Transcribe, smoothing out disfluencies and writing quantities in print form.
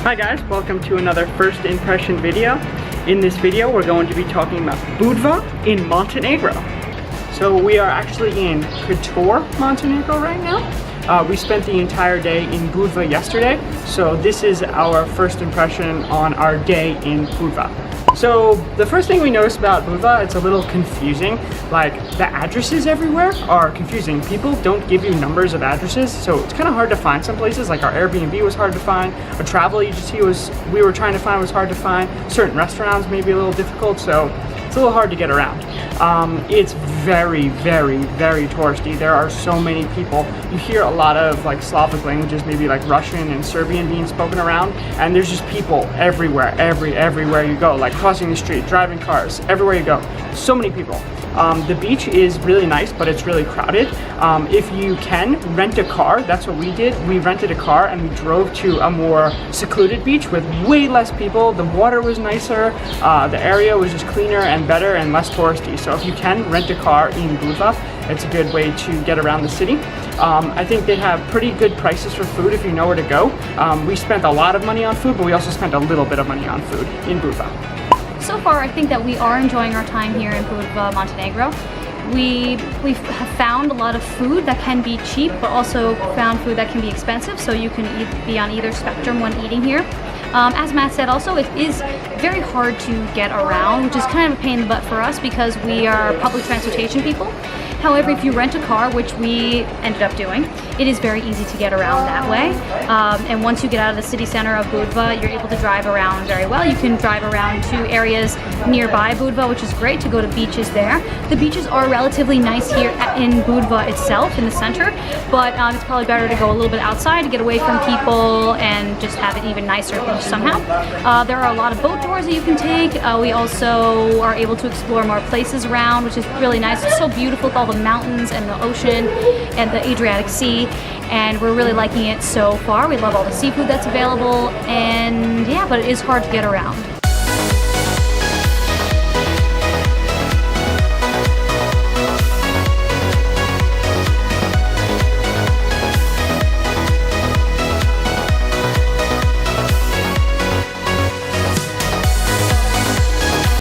Hi guys, welcome to another first impression video. In this video we're going to be talking about Budva in Montenegro. So we are actually in Kotor, Montenegro right now. We spent the entire day in Budva yesterday, so this is our first impression on our day in Budva. So the first thing we noticed about Budva, it's a little confusing. Like, the addresses everywhere are confusing. People don't give you numbers of addresses, so it's kind of hard to find some places. Like our Airbnb was hard to find, a travel agency we were trying to find was hard to find, certain restaurants may be a little difficult, so it's a little hard to get around. It's very, very, very touristy. There are so many people. You hear a lot of like Slavic languages, maybe like Russian and Serbian being spoken around, and there's just people everywhere, everywhere you go, like crossing the street, driving cars, everywhere you go. So many people. The beach is really nice, but it's really crowded. If you can, rent a car. That's what we did. We rented a car and we drove to a more secluded beach with way less people. The water was nicer. The area was just cleaner and better and less touristy. So if you can, rent a car in Budva. It's a good way to get around the city. I think they have pretty good prices for food if you know where to go. We spent a lot of money on food, but we also spent a little bit of money on food in Budva. So far, I think that we are enjoying our time here in Budva, Montenegro. We have found a lot of food that can be cheap, but also found food that can be expensive, so you can be on either spectrum when eating here. As Matt said also, it is very hard to get around, which is kind of a pain in the butt for us because we are public transportation people. However, if you rent a car, which we ended up doing, it is very easy to get around that way. And once you get out of the city center of Budva, you're able to drive around very well. You can drive around to areas nearby Budva, which is great, to go to beaches there. The beaches are relatively nice here in Budva itself, in the center, but it's probably better to go a little bit outside to get away from people and just have an even nicer beach somehow. There are a lot of boat tours that you can take. We also are able to explore more places around, which is really nice. It's so beautiful with all the mountains and the ocean and the Adriatic Sea, and we're really liking it so far. We love all the seafood that's available, and yeah, but it is hard to get around.